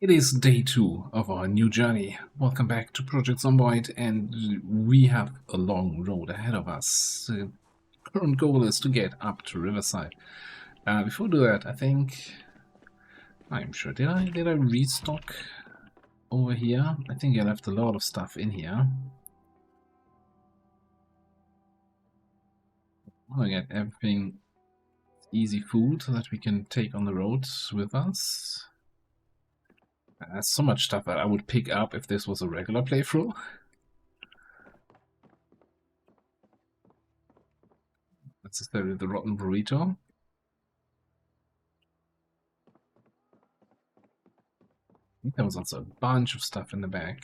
It is day 2 of our new journey. Welcome back to Project Zomboid, and we have a long road ahead of us. The current goal is to get up to Riverside. Before we do that, I'm sure, did I restock over here? I think I left a lot of stuff in here. I want to get everything easy food so that we can take on the road with us. There's so much stuff that I would pick up if this was a regular playthrough. That's the rotten burrito. I think there was also a bunch of stuff in the back.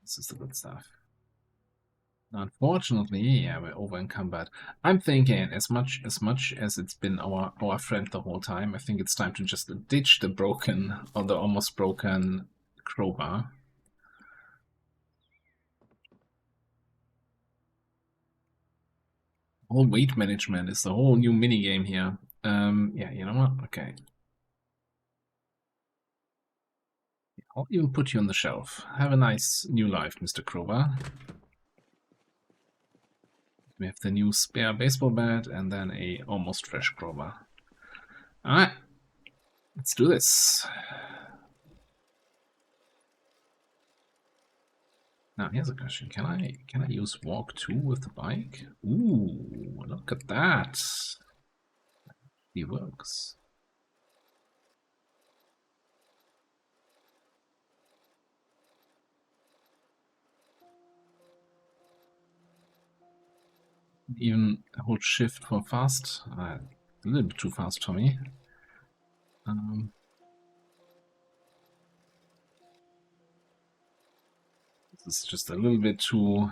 This is the good stuff. Unfortunately, yeah, we're over encumbered. I'm thinking, as much as it's been our friend the whole time, I think it's time to just ditch the broken or the almost broken crowbar. Whole weight management is the whole new mini game here. Yeah, you know what? Okay. I'll even put you on the shelf. Have a nice new life, Mr. Crowbar. We have the new spare baseball bat and then a almost fresh crowbar. Alright, let's do this. Now here's a question: Can I use walk 2 with the bike? Ooh, look at that! It works. Even hold shift for fast. A little bit too fast for me. This is just a little bit too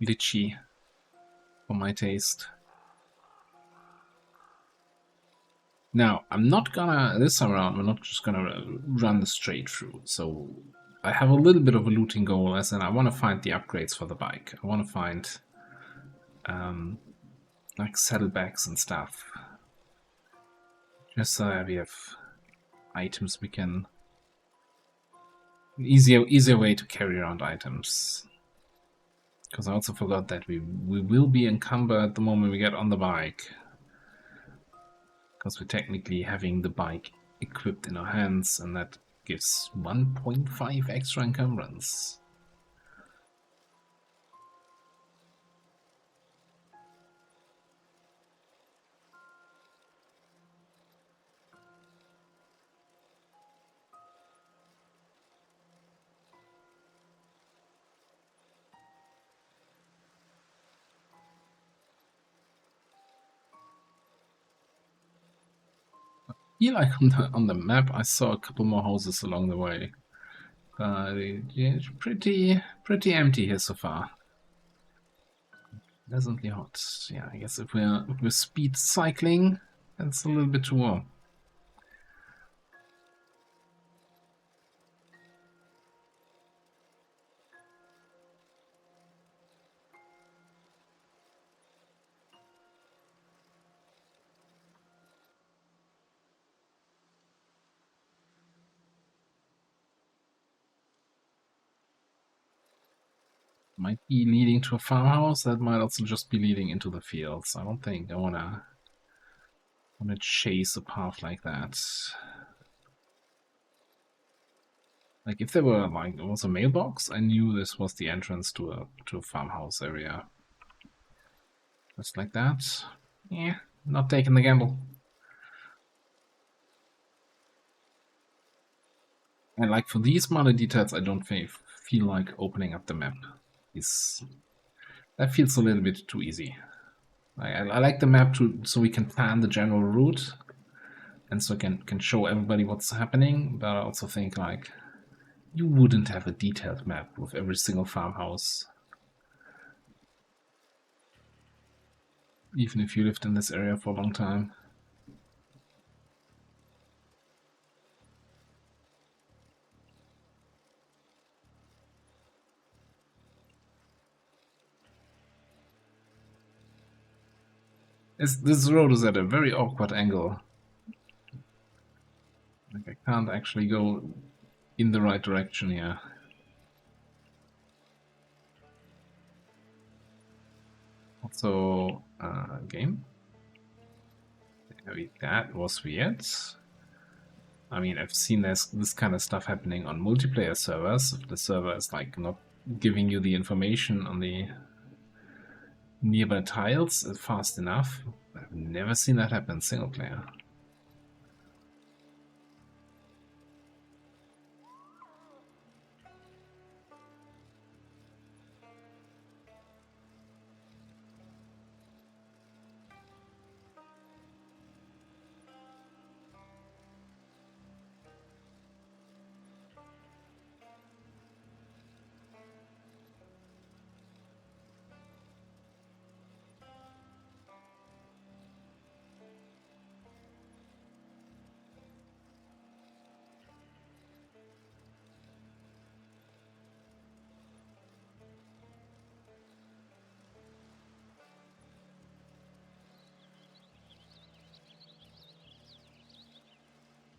glitchy for my taste. Now, I'm not gonna, this time around, we're not just gonna run the straight through. So I have a little bit of a looting goal, as in I want to find the upgrades for the bike. I want to find like saddlebags and stuff. Just so we have items we can... Easier way to carry around items. Because I also forgot that we will be encumbered the moment we get on the bike. Because we're technically having the bike equipped in our hands, and that gives 1.5 extra encumbrance. Yeah, like on the map, I saw a couple more houses along the way. It's pretty empty here so far. Pleasantly hot. Yeah, I guess if we're speed cycling, that's a little bit too warm. Might be leading to a farmhouse. That might also just be leading into the fields. I don't think I wanna chase a path like that. Like if there were like there was a mailbox, I knew this was the entrance to a farmhouse area. Just like that. Yeah, not taking the gamble. And like for these minor details, I don't feel like opening up the map. That feels a little bit too easy. I like the map so we can plan the general route, and so I can show everybody what's happening. But I also think like you wouldn't have a detailed map with every single farmhouse, even if you lived in this area for a long time. This road is at a very awkward angle. Like I can't actually go in the right direction here. Also, game. That was weird. I mean, I've seen this kind of stuff happening on multiplayer servers. If the server is like not giving you the information on the nearby tiles fast enough. I've never seen that happen in single player.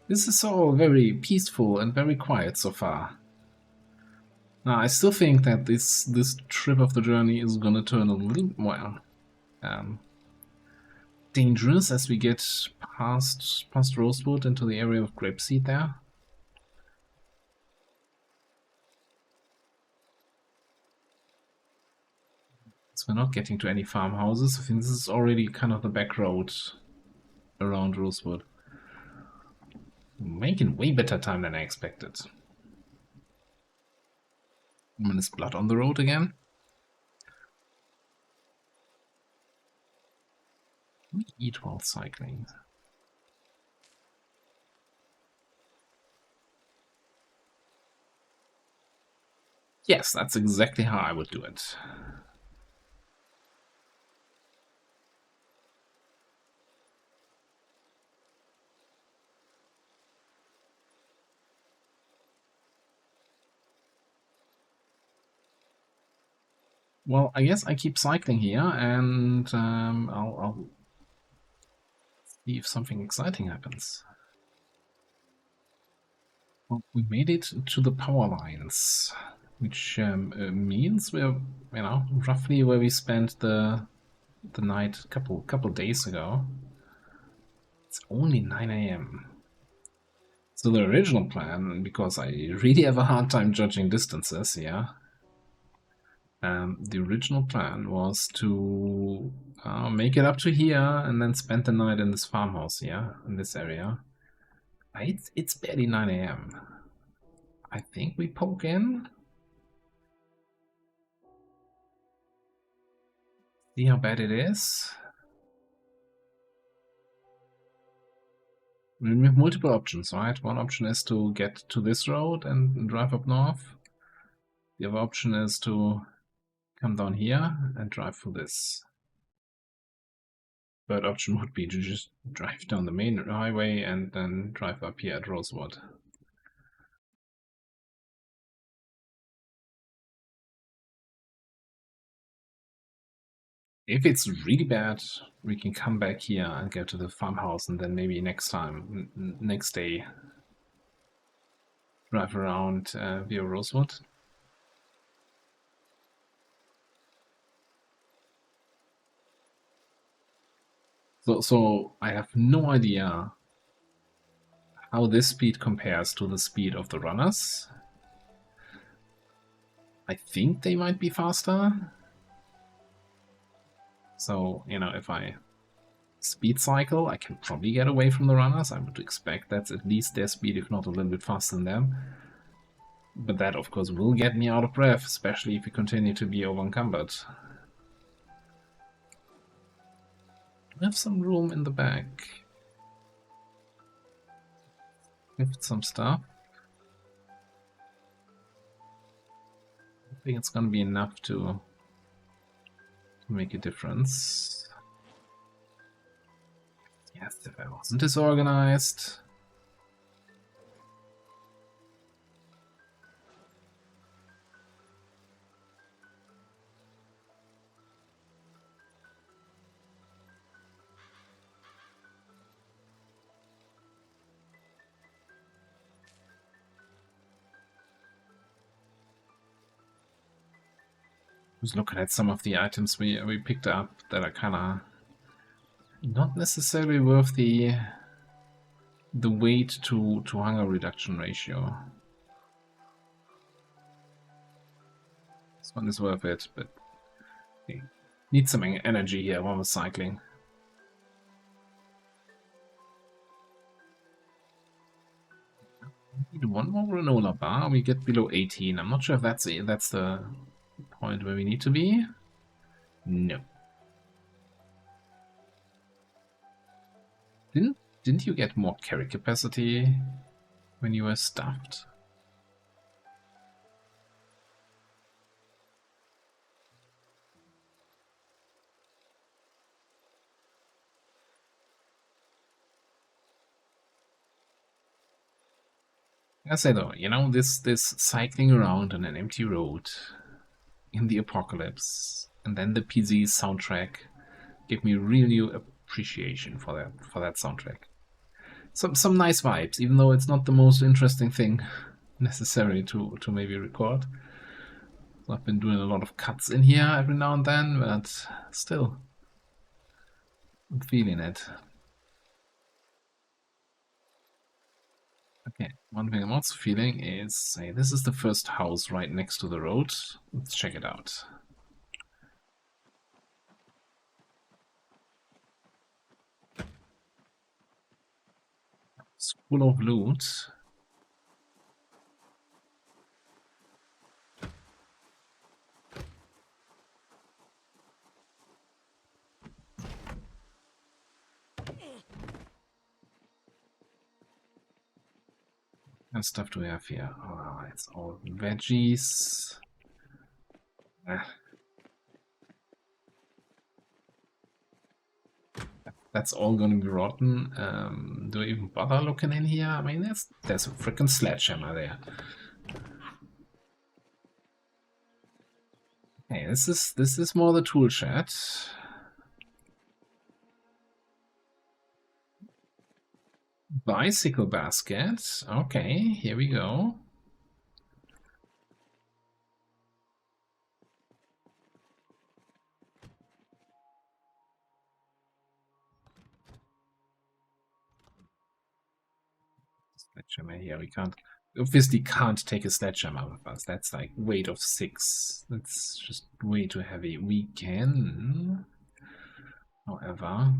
This is all very peaceful and very quiet so far. Now, I still think that this trip of the journey is gonna turn a little more dangerous as we get past Rosewood into the area of Grapeseed there. So we're not getting to any farmhouses. I think this is already kind of the back road around Rosewood. Making way better time than I expected. Ominous blood on the road again. We eat while cycling. Yes, that's exactly how I would do it. Well, I guess I keep cycling here, and I'll see if something exciting happens. Well, we made it to the power lines, which means we're, roughly where we spent the night a couple days ago. It's only 9 a.m. So the original plan, because I really have a hard time judging distances here, the original plan was to make it up to here and then spend the night in this farmhouse here, in this area. It's barely 9 a.m. I think we poke in. See how bad it is. We have multiple options, right? One option is to get to this road and drive up north. The other option is to come down here and drive through this. Third option would be to just drive down the main highway and then drive up here at Rosewood. If it's really bad, we can come back here and go to the farmhouse, and then maybe next day, drive around via Rosewood. So I have no idea how this speed compares to the speed of the runners. I think they might be faster. So, if I speed cycle, I can probably get away from the runners. I would expect that's at least their speed, if not a little bit faster than them. But that, of course, will get me out of breath, especially if we continue to be over-encumbered. We have some room in the back. Lift some stuff. I think it's gonna be enough to make a difference. Yes, if I wasn't disorganized. Just looking at some of the items we picked up that are kind of not necessarily worth the weight to hunger reduction ratio. This one is worth it, but okay. Need some energy here while we're cycling. Need one more granola bar. We get below 18. I'm not sure if that's the point where we need to be. No. Didn't you get more carry capacity when you were stuffed? I say though, you know, this cycling around on an empty road in the apocalypse, and then the PZ soundtrack gave me real new appreciation for that soundtrack. Some nice vibes, even though it's not the most interesting thing necessary to maybe record. So I've been doing a lot of cuts in here every now and then, but still, I'm feeling it. Okay, one thing I'm also feeling is, say, this is the first house right next to the road. Let's check it out. It's full of loot. What stuff do we have here? Oh, it's all veggies. That's all gonna be rotten. Do I even bother looking in here? I mean, there's a freaking sledgehammer there. Okay, this is more the tool shed. Bicycle basket. Okay, here we go. Sledgehammer here. We obviously can't take a sledgehammer with us. That's like weight of 6. That's just way too heavy. We can, however,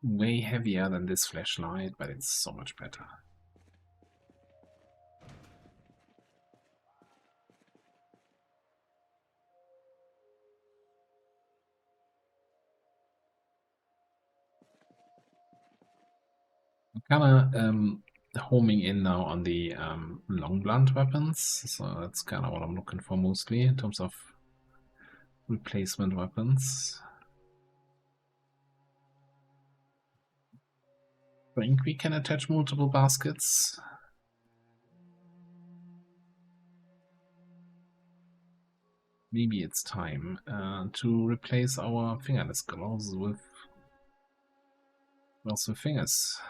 way heavier than this flashlight, but it's so much better. I'm kind of homing in now on the long blunt weapons, so that's kind of what I'm looking for mostly in terms of replacement weapons. I think we can attach multiple baskets. Maybe it's time to replace our fingerless gloves with fingers.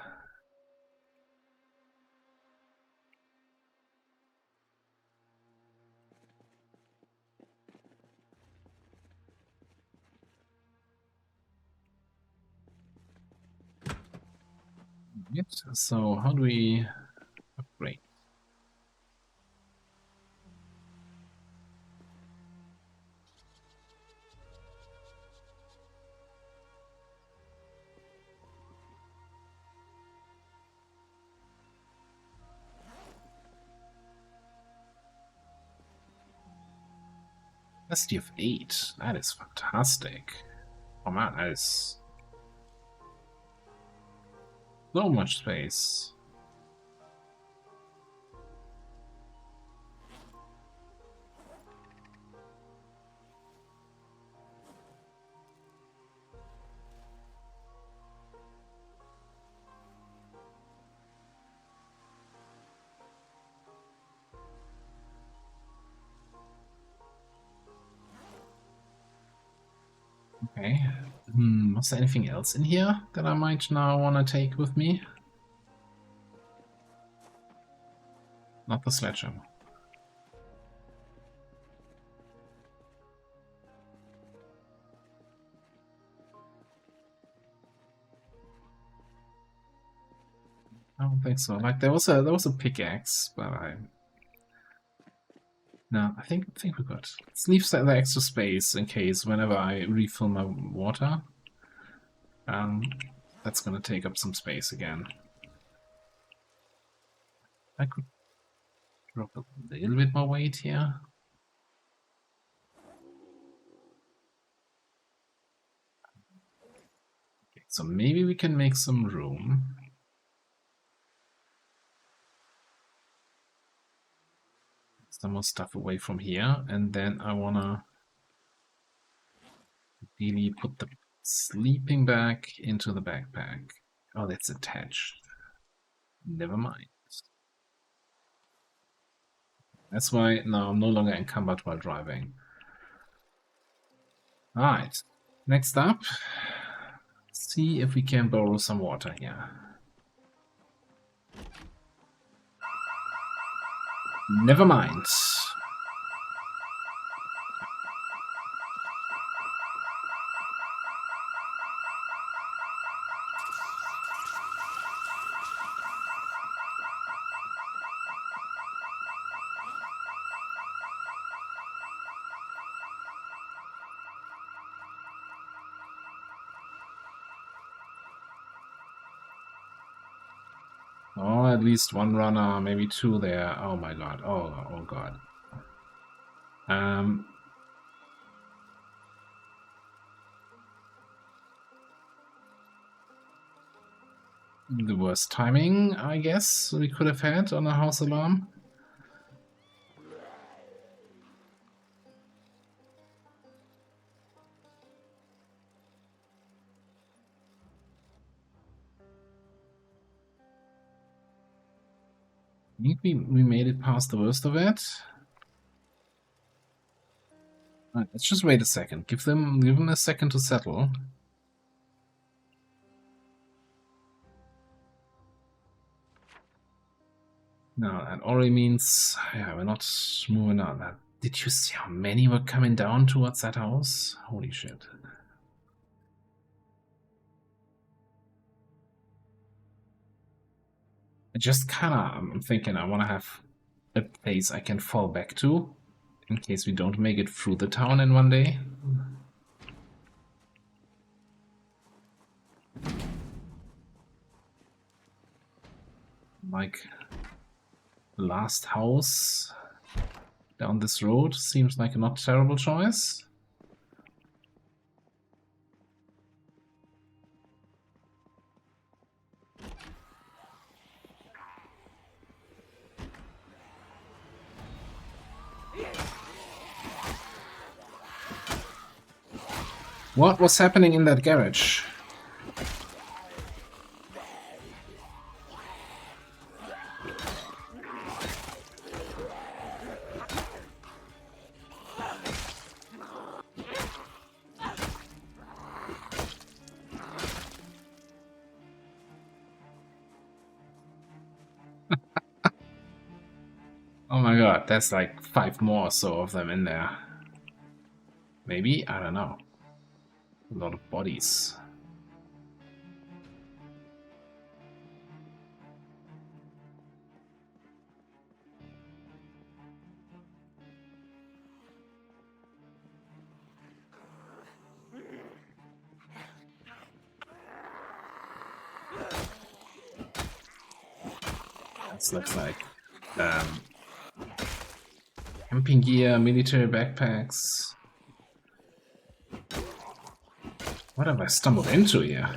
Right, so how do we upgrade? Capacity of 8. That is fantastic. Oh man, that is so much space. Okay. Was there anything else in here that I might now want to take with me? Not the sledgehammer. I don't think so. Like there was a pickaxe, but I think we're good. Let's leave the extra space in case whenever I refill my water. That's gonna take up some space again. I could drop a little bit more weight here. Okay, so maybe we can make some room. Some more stuff away from here, and then I wanna really put the sleeping bag into the backpack. Oh, that's attached. Never mind. That's why now I'm no longer encumbered while driving. Alright, next up, see if we can borrow some water here. Never mind. Oh, at least one runner, maybe two there. Oh my god. Oh god. The worst timing, I guess, we could have had on a house alarm. I think we made it past the worst of it. Right, let's just wait a second. Give them a second to settle. No, that already means we're not moving on. Did you see how many were coming down towards that house? Holy shit. I just I'm thinking I want to have a place I can fall back to in case we don't make it through the town in one day. Like the last house down this road seems like a not terrible choice. What was happening in that garage? Oh my god, there's like 5 more or so of them in there. Maybe? I don't know. A lot of bodies. This looks like camping gear, military backpacks. What have I stumbled into here?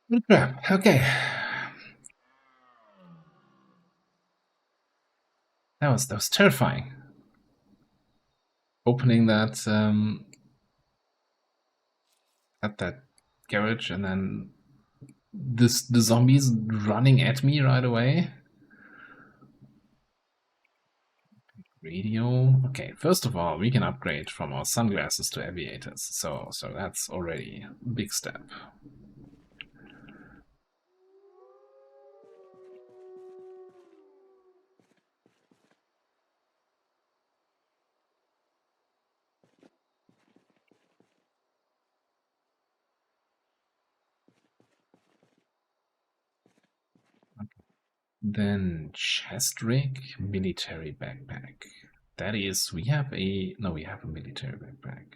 Good crap. Okay. That was terrifying. Opening that at that garage and then the zombies running at me right away. Radio. Okay, first of all, we can upgrade from our sunglasses to aviators, so that's already a big step. Then chest rig, military backpack. That is, we have a military backpack.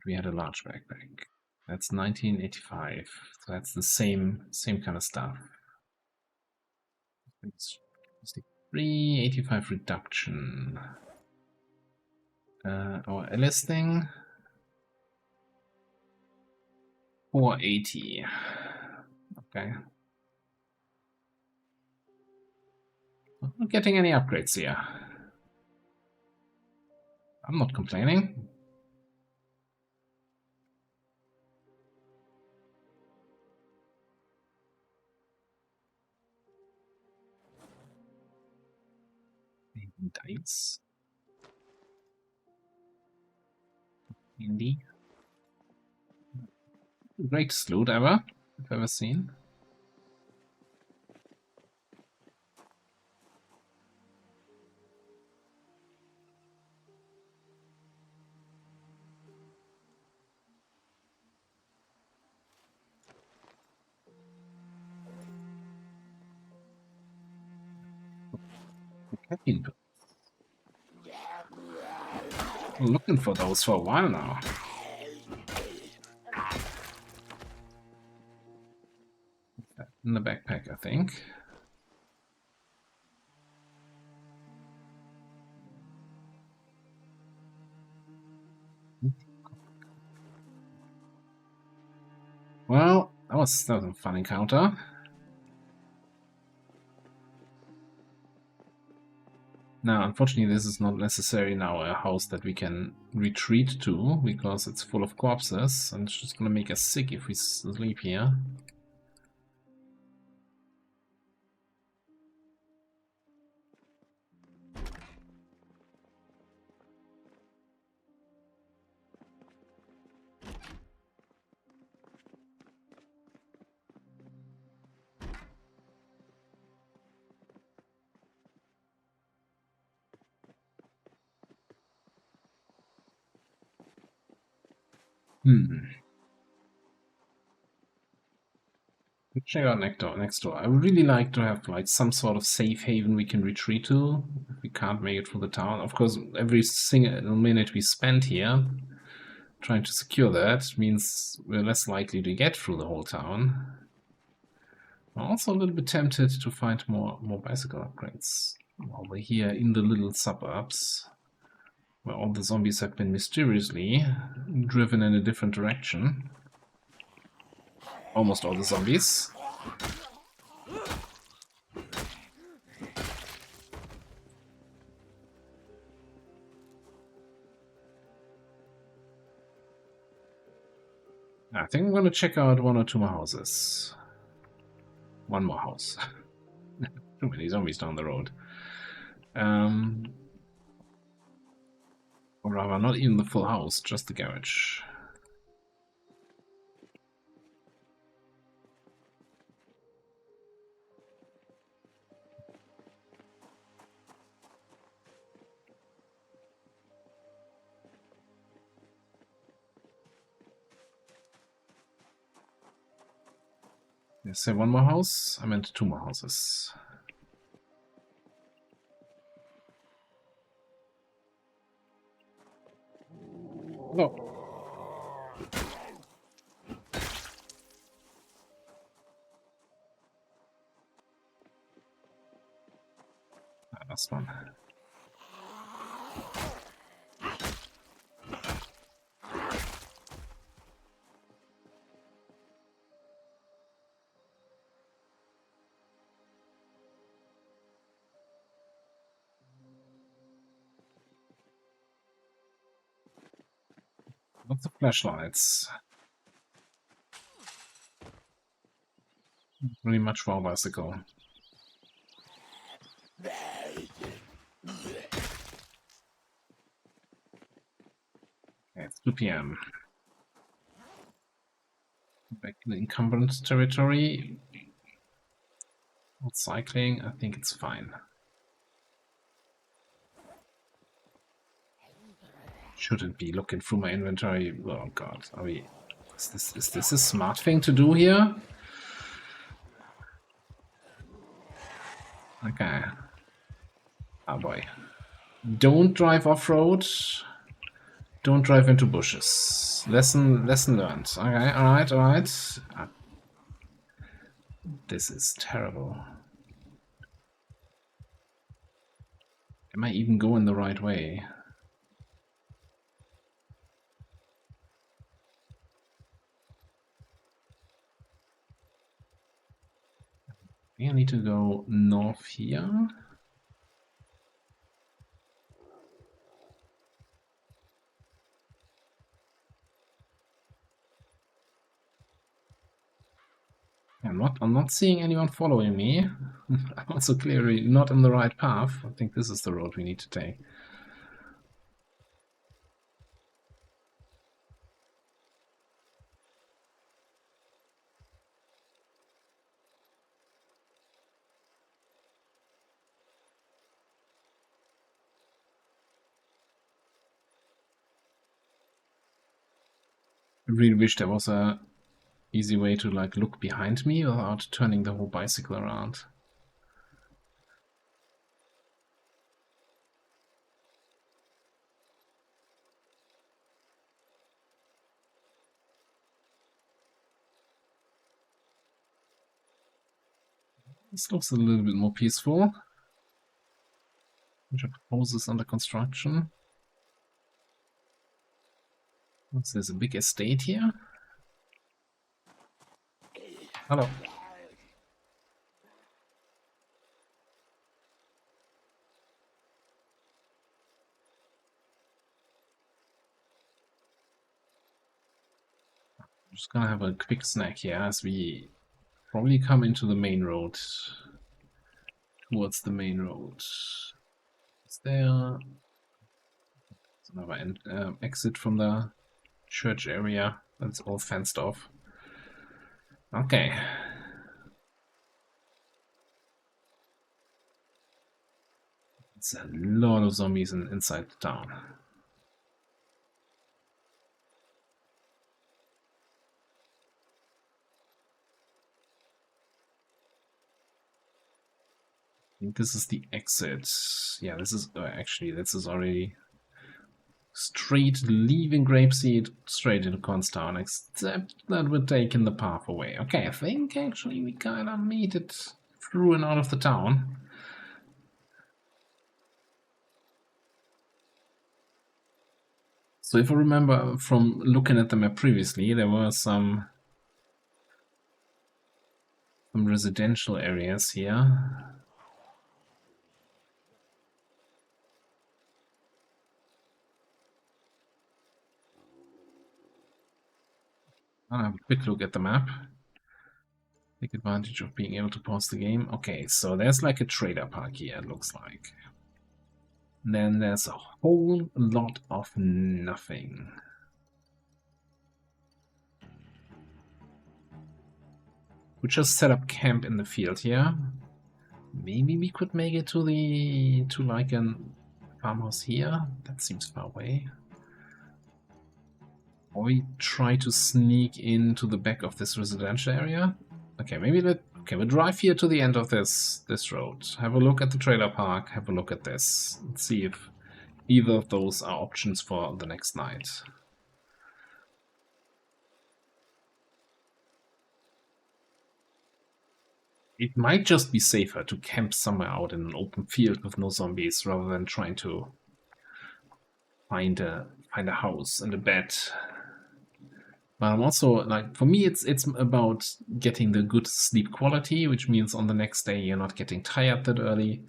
We had a large backpack. That's 1985. So that's the same kind of stuff. It's 385 reduction. Our LS thing, 480. Okay. Not getting any upgrades here. I'm not complaining. Dice. Indeed. Greatest loot ever I've ever seen. Caffeine. I'm looking for those for a while now. In the backpack, I think. Well, that was a fun encounter. Now, unfortunately, this is not necessarily now a house that we can retreat to, because it's full of corpses, and it's just gonna make us sick if we sleep here. Check out next door. I would really like to have like some sort of safe haven we can retreat to if we can't make it through the town. Of course, every single minute we spend here trying to secure that means we're less likely to get through the whole town. I'm also a little bit tempted to find more bicycle upgrades while we're here in the little suburbs where all the zombies have been mysteriously driven in a different direction. Almost all the zombies. I think I'm going to check out one or two more houses. One more house. Too many zombies down the road. Or rather, not even the full house, just the garage. Did I say one more house? I meant two more houses. Oh. Last one. Lots of flashlights. Pretty much for our bicycle. Okay, it's 2 p.m. Back in the incumbent territory. Not cycling, I think it's fine. Shouldn't be looking through my inventory. Oh god, are we... Is this a smart thing to do here? Okay. Oh boy. Don't drive off-road. Don't drive into bushes. Lesson learned. Okay, alright. This is terrible. Am I even going the right way? I need to go north here. I'm not seeing anyone following me. I'm also clearly not on the right path. I think this is the road we need to take. I really wish there was a easy way to like look behind me without turning the whole bicycle around. This looks a little bit more peaceful. Bunch of houses under construction. There's a big estate here. Hello. I'm just gonna have a quick snack here as we probably come into the main road. Towards the main road. Is there another exit from the church area? That's all fenced off. Okay. It's a lot of zombies inside the town. I think this is the exit. Yeah, this is actually this is already straight leaving Grapeseed straight into Constown, except that we're taking the path away. Okay, I think actually we kind of made it through and out of the town. So if I remember from looking at the map previously, there were some residential areas here. I'll have a quick look at the map. Take advantage of being able to pause the game. Okay, so there's like a trader park here, it looks like. Then there's a whole lot of nothing. We just set up camp in the field here. Maybe we could make it to like a farmhouse here. That seems far away. Or we try to sneak into the back of this residential area. Okay, maybe we'll drive here to the end of this road. Have a look at the trailer park. Have a look at this. Let's see if either of those are options for the next night. It might just be safer to camp somewhere out in an open field with no zombies rather than trying to find a house and a bed. But I'm also like, for me, it's about getting the good sleep quality, which means on the next day you're not getting tired that early.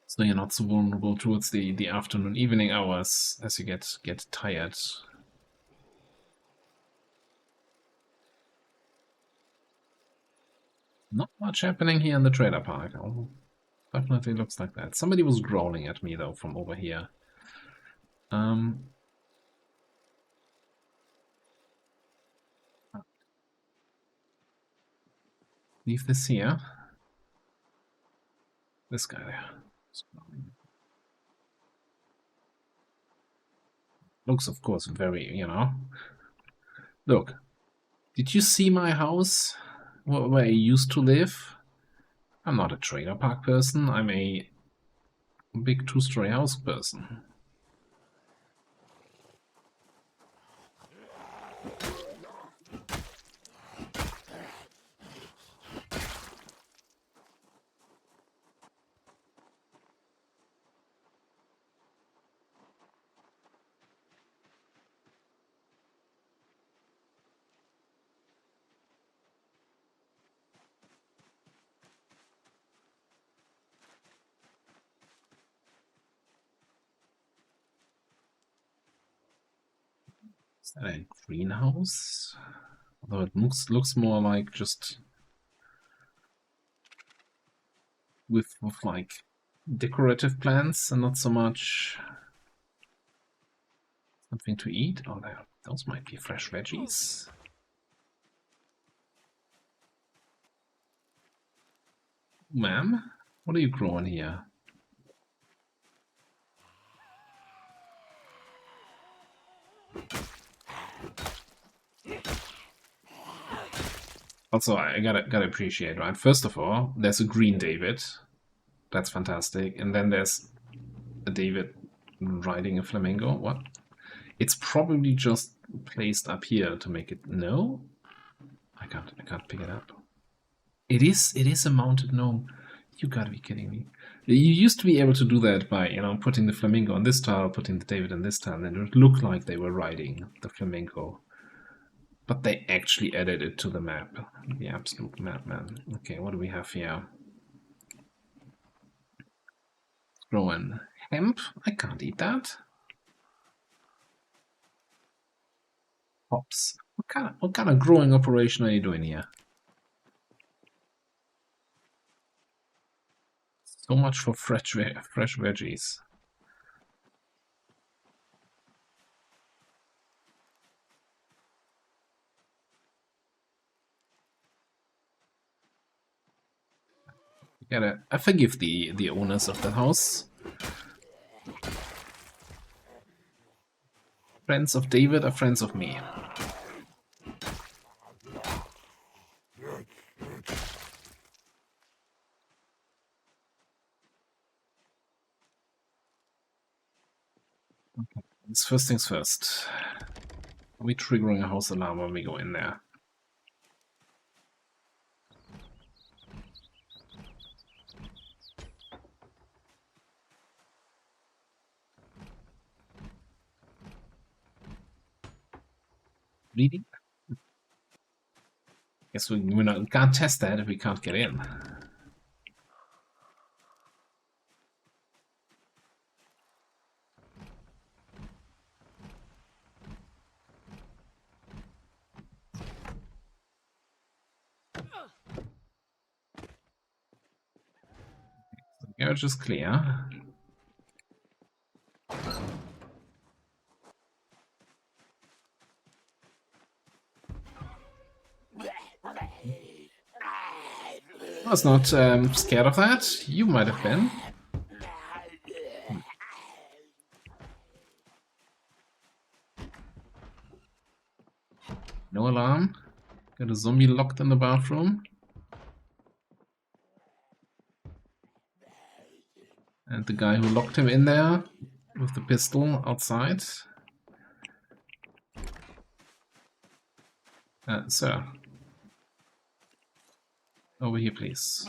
So So you're not so vulnerable towards the afternoon, evening hours as you get tired. Not much happening here in the trailer park. Oh, definitely looks like that. Somebody was growling at me though from over here. Leave this here. This guy there. Looks, of course, very, you know. Look, did you see my house where I used to live? I'm not a trailer park person. I'm a big two-story house person. Is that a greenhouse? Although it looks more like just with like decorative plants and not so much something to eat. Oh, those might be fresh veggies. Ma'am, what are you growing here? Also, I gotta appreciate, right? First of all, there's a green David. That's fantastic. And then there's a David riding a flamingo. What? It's probably just placed up here to make it. No? I can't pick it up. It is a mounted gnome. You gotta be kidding me. You used to be able to do that by, you know, putting the flamingo on this tile, putting the David on this tile, and it would look like they were riding the flamingo. But they actually added it to the map. The absolute map, man. Okay, what do we have here? Growing hemp? I can't eat that. Hops. What kind of growing operation are you doing here? So much for fresh veggies. I forgive the owners of the house. Friends of David are friends of me. Okay. It's first things first. Are we triggering a house alarm when we go in there? Bleeding? Guess we can't test that if we can't get in. The garage is clear. I was not scared of that. You might have been. No alarm. Got a zombie locked in the bathroom. And the guy who locked him in there with the pistol outside. Sir. Over here, please.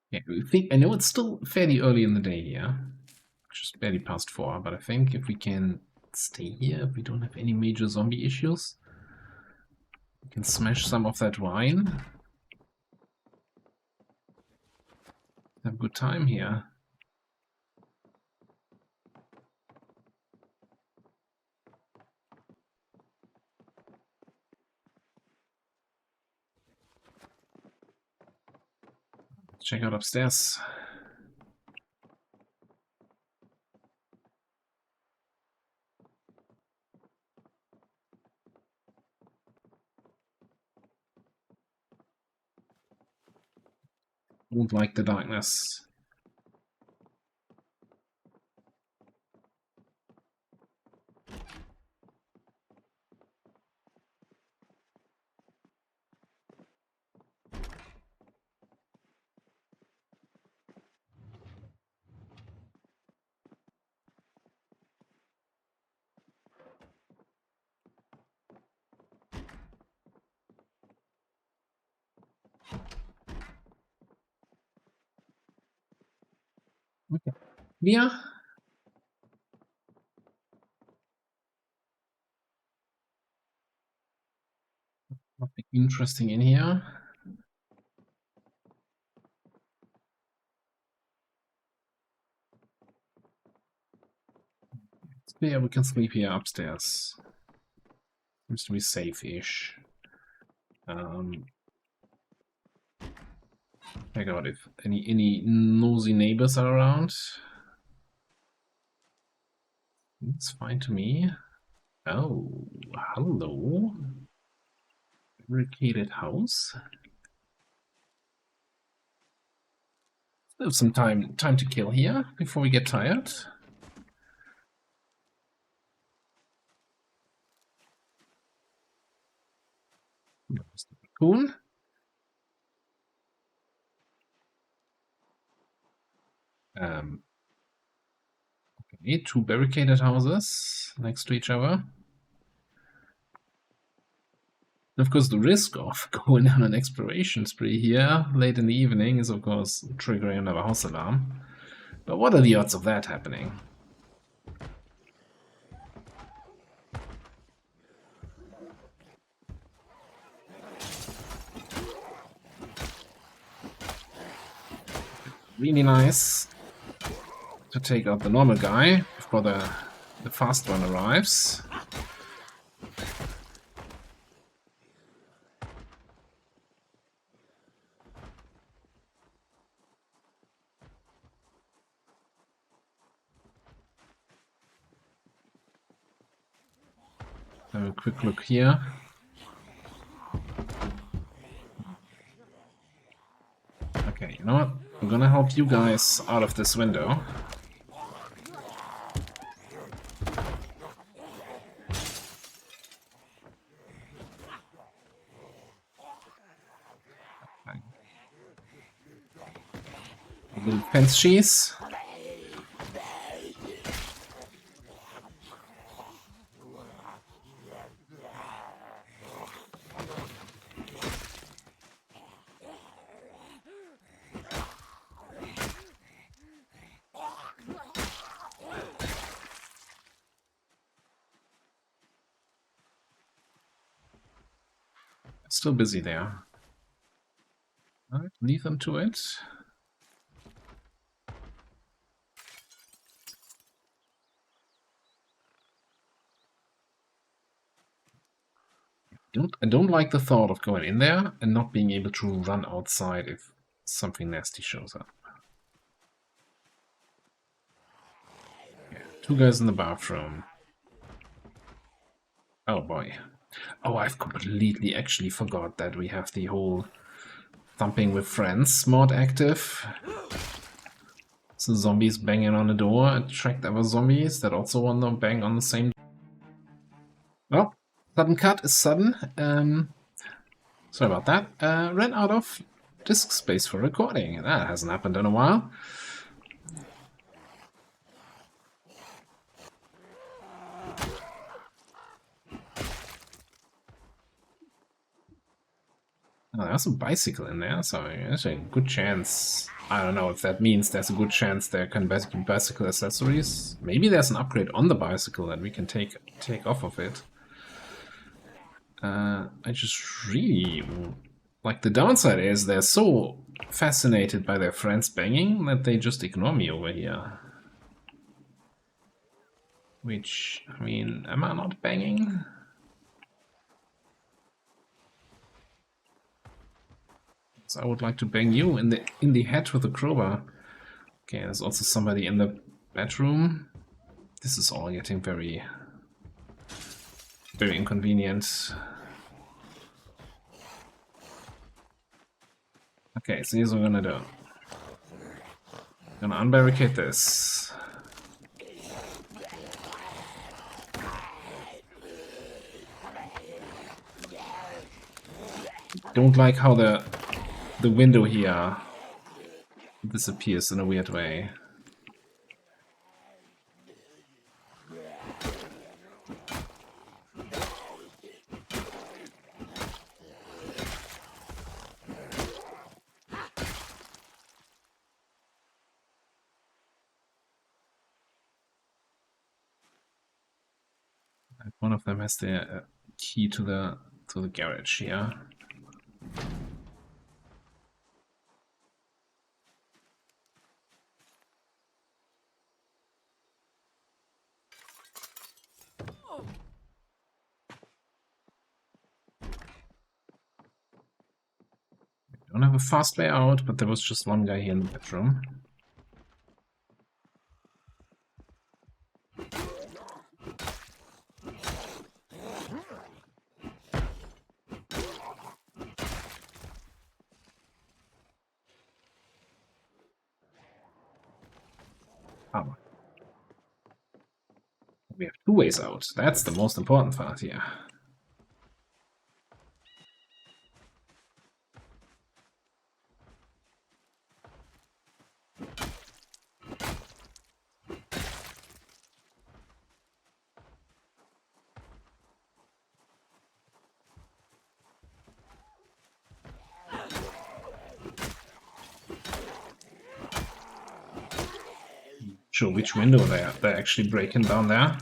Yeah, I know it's still fairly early in the day here. Just barely past 4, but I think if we can stay here, if we don't have any major zombie issues, we can smash some of that wine. Have a good time here. Let's check out upstairs. Don't like the darkness. Okay. Yeah. Nothing interesting in here. Yeah, we can sleep here upstairs. Seems to be safe-ish. Check out if any nosy neighbors are around. It's fine to me. Oh, hello. Barricaded house. Still have some time to kill here before we get tired. Cool. Okay, 2 barricaded houses next to each other. And of course, the risk of going on an exploration spree here late in the evening is, of course, triggering another house alarm. But what are the odds of that happening? Really nice to take out the normal guy before the fast one arrives. Have a quick look here. Okay, you know what? I'm gonna help you guys out of this window. A little fence cheese. Still busy there. Alright, leave them to it. I don't like the thought of going in there and not being able to run outside if something nasty shows up. Yeah, 2 guys in the bathroom. Oh boy. Oh, I've completely actually forgot that we have the whole thumping with friends mod active. So zombies banging on the door attract other zombies that also want to bang on the same. Well, sudden cut is sudden. Sorry about that. Ran out of disk space for recording. That hasn't happened in a while. Oh, there's a bicycle in there, so there's a good chance I don't know if that means there's a good chance there can be bicycle accessories. Maybe there's an upgrade on the bicycle that we can take off of it. I just really... Like, the downside is they're so fascinated by their friends banging that they just ignore me over here. Which, I mean, am I not banging? So I would like to bang you in the head with a crowbar. Okay, there's also somebody in the bedroom. This is all getting very, very inconvenient. Okay, so here's what I'm gonna do. I'm gonna unbarricade this. Don't like how the window here disappears in a weird way. One of them has the key to the garage here. Don't have a fast way out, but there was just one guy here in the bedroom. Oh. We have two ways out. That's the most important part here. Sure, which window they're actually breaking down there.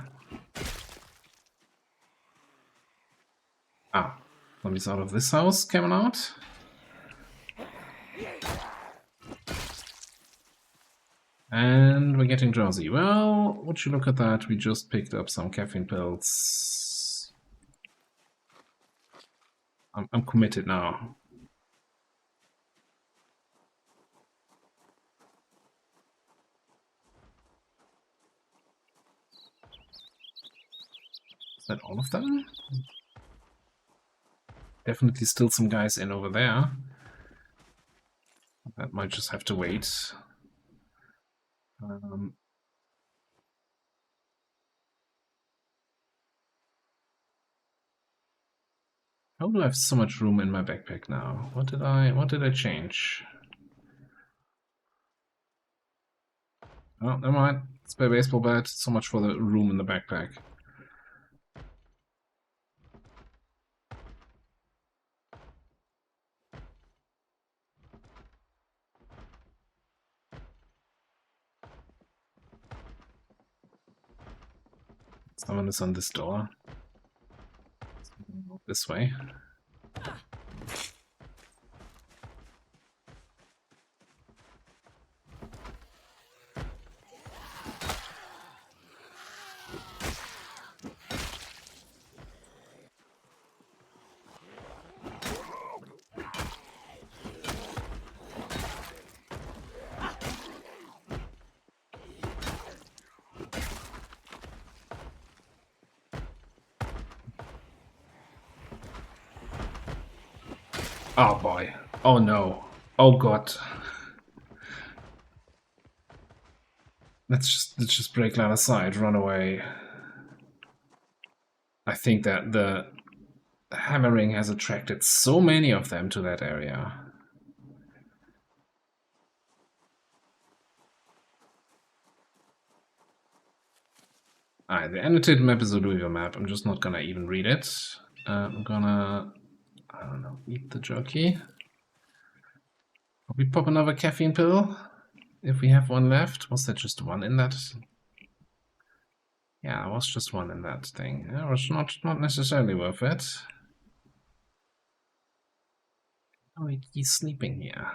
Ah, zombies out of this house coming out. And we're getting drowsy. Well, would you look at that? We just picked up some caffeine pills. I'm committed now. Is that all of them? Definitely still some guys in over there. That might just have to wait. How do I have so much room in my backpack now? What did I change? Oh, never mind. It's my baseball bat. So much for the room in the backpack. Someone is on this door. This way. Oh boy. Oh no. Oh god. Let's just break line of sight, run away. I think that the hammering has attracted so many of them to that area. Alright, the annotated map is a Louisville map. I'm just not gonna even read it. I'm gonna, I don't know, eat the jerky. We pop another caffeine pill if we have one left. Was there just one in that? Yeah, there was just one in that thing. It was not necessarily worth it. Oh, he's sleeping here.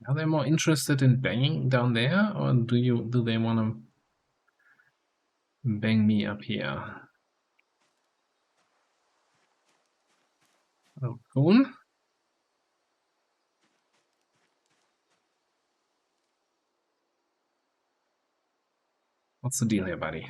Are they more interested in banging down there, or do they want to bang me up here? Oh, Coon? What's the deal here, buddy?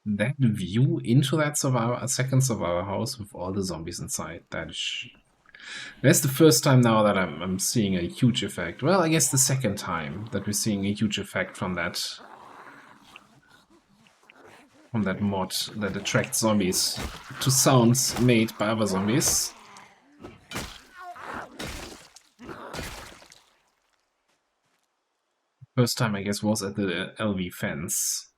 That view into that second survivor house with all the zombies inside, that's the first time now that I'm seeing a huge effect. Well, I guess the second time that we're seeing a huge effect from that mod that attracts zombies to sounds made by other zombies. First time, I guess, was at the LV fence.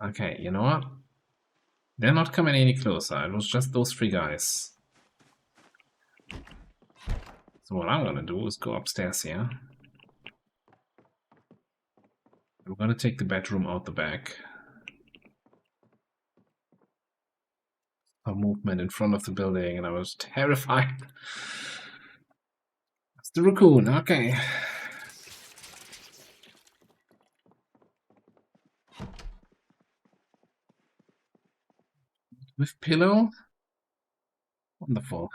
Okay, you know what? They're not coming any closer. It was just those three guys. So what I'm gonna do is go upstairs here. I'm gonna take the bedroom out the back. A movement in front of the building, and I was terrified. That's the raccoon, okay. With pillow? Wonderful.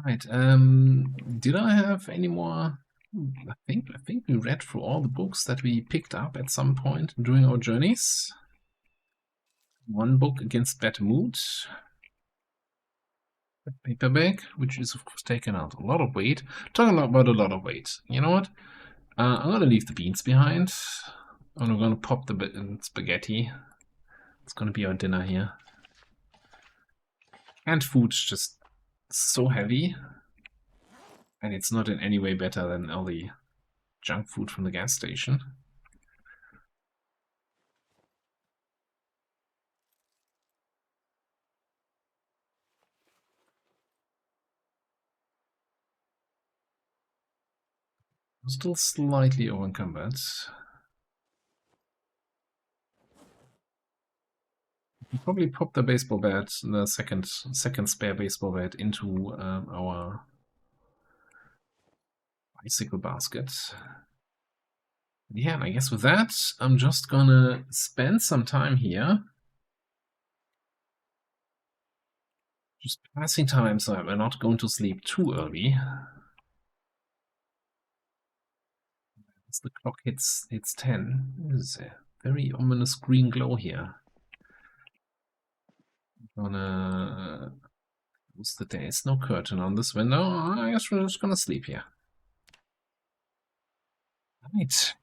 Right, did I have any more? I think we read through all the books that we picked up at some point during our journeys. One book against bad mood. A paperback, which is of course taking out a lot of weight. Talking about a lot of weight. You know what? I'm gonna leave the beans behind. And we're gonna pop the spaghetti. It's gonna be our dinner here. And food's just so heavy. And it's not in any way better than all the junk food from the gas station. I'm still slightly over-encumbered. We'll probably pop the baseball bat, the second spare baseball bat, into our bicycle basket. Yeah, and I guess with that, I'm just gonna spend some time here. Just passing time so I'm not going to sleep too early. As the clock hits 10, there's a very ominous green glow here. I'm gonna close the day. There's no curtain on this window. I guess we're just gonna sleep here. Right.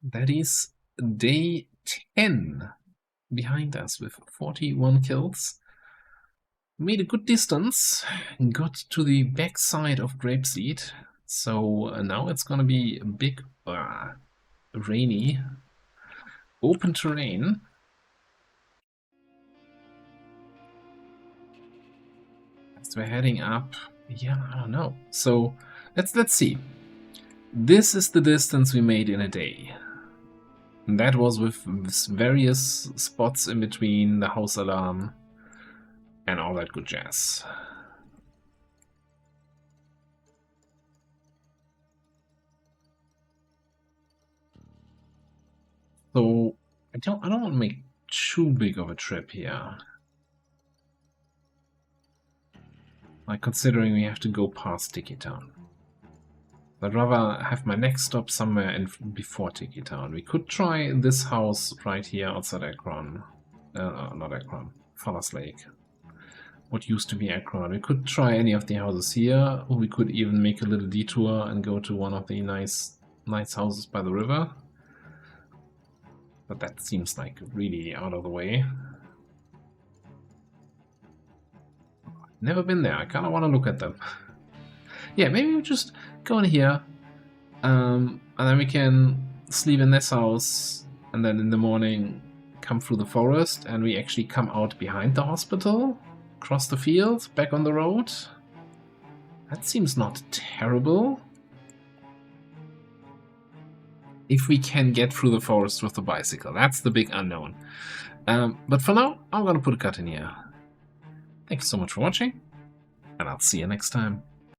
That is day 10 behind us with 41 kills. Made a good distance, got to the back side of Grapeseed, so now it's gonna be a big, rainy, open terrain. As we're heading up, yeah, I don't know. So let's see. This is the distance we made in a day. And that was with various spots in between, the house alarm, and all that good jazz. So I don't want to make too big of a trip here. Like, considering we have to go past Tiki Town. I'd rather have my next stop somewhere before Tiki Town. We could try this house right here outside Akron. Not Akron, Farmers Lake. what used to be Akron. We could try any of the houses here, or we could even make a little detour and go to one of the nice houses by the river. But that seems like really out of the way. Never been there. I kind of want to look at them. Yeah, maybe we just go in here, and then we can sleep in this house, and then in the morning come through the forest, and we actually come out behind the hospital, cross the field, back on the road. That seems not terrible. If we can get through the forest with the bicycle, that's the big unknown. But for now, I'm gonna put a cut in here. Thank you so much for watching, and I'll see you next time.